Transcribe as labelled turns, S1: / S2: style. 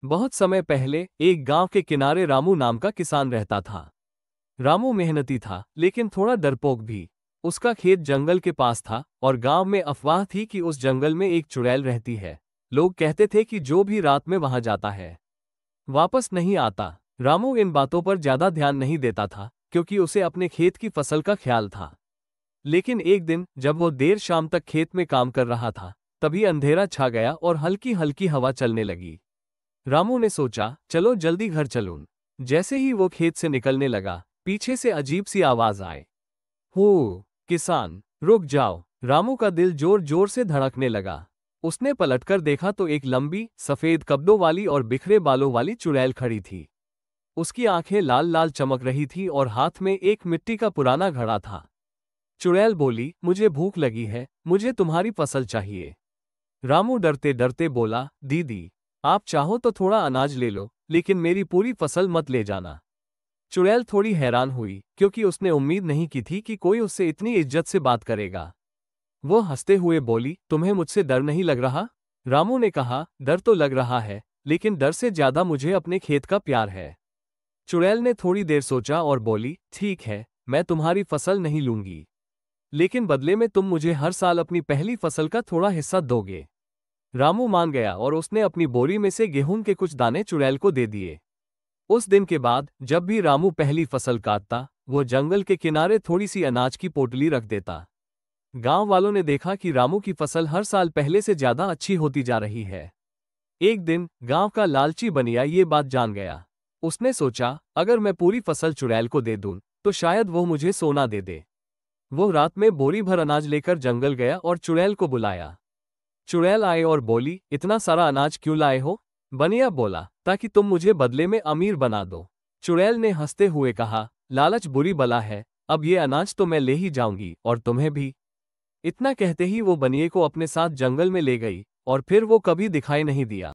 S1: बहुत समय पहले एक गांव के किनारे रामू नाम का किसान रहता था। रामू मेहनती था, लेकिन थोड़ा डरपोक भी। उसका खेत जंगल के पास था और गांव में अफवाह थी कि उस जंगल में एक चुड़ैल रहती है। लोग कहते थे कि जो भी रात में वहां जाता है वापस नहीं आता। रामू इन बातों पर ज्यादा ध्यान नहीं देता था, क्योंकि उसे अपने खेत की फसल का ख्याल था। लेकिन एक दिन जब वो देर शाम तक खेत में काम कर रहा था, तभी अंधेरा छा गया और हल्की हल्की हवा चलने लगी। रामू ने सोचा, चलो जल्दी घर चलूं। जैसे ही वो खेत से निकलने लगा, पीछे से अजीब सी आवाज आए। हो किसान, रुक जाओ। रामू का दिल जोर जोर से धड़कने लगा। उसने पलटकर देखा तो एक लंबी, सफेद कपड़ों वाली और बिखरे बालों वाली चुड़ैल खड़ी थी। उसकी आंखें लाल लाल चमक रही थी और हाथ में एक मिट्टी का पुराना घड़ा था। चुड़ैल बोली, मुझे भूख लगी है, मुझे तुम्हारी फसल चाहिए। रामू डरते डरते बोला, दीदी, आप चाहो तो थोड़ा अनाज ले लो, लेकिन मेरी पूरी फसल मत ले जाना। चुड़ैल थोड़ी हैरान हुई, क्योंकि उसने उम्मीद नहीं की थी कि कोई उससे इतनी इज्जत से बात करेगा। वो हंसते हुए बोली, तुम्हें मुझसे डर नहीं लग रहा? रामू ने कहा, डर तो लग रहा है, लेकिन डर से ज्यादा मुझे अपने खेत का प्यार है। चुड़ैल ने थोड़ी देर सोचा और बोली, ठीक है, मैं तुम्हारी फसल नहीं लूंगी, लेकिन बदले में तुम मुझे हर साल अपनी पहली फसल का थोड़ा हिस्सा दोगे। रामू मान गया और उसने अपनी बोरी में से गेहूं के कुछ दाने चुड़ैल को दे दिए। उस दिन के बाद जब भी रामू पहली फसल काटता, वो जंगल के किनारे थोड़ी सी अनाज की पोटली रख देता। गांव वालों ने देखा कि रामू की फसल हर साल पहले से ज्यादा अच्छी होती जा रही है। एक दिन गांव का लालची बनिया ये बात जान गया। उसने सोचा, अगर मैं पूरी फसल चुड़ैल को दे दूं, तो शायद वो मुझे सोना दे दे। वो रात में बोरी भर अनाज लेकर जंगल गया और चुड़ैल को बुलाया। चुड़ैल आई और बोली, इतना सारा अनाज क्यों लाए हो? बनिया बोला, ताकि तुम मुझे बदले में अमीर बना दो। चुड़ैल ने हंसते हुए कहा, लालच बुरी बला है, अब ये अनाज तो मैं ले ही जाऊंगी और तुम्हें भी। इतना कहते ही वो बनिए को अपने साथ जंगल में ले गई और फिर वो कभी दिखाई नहीं दिया।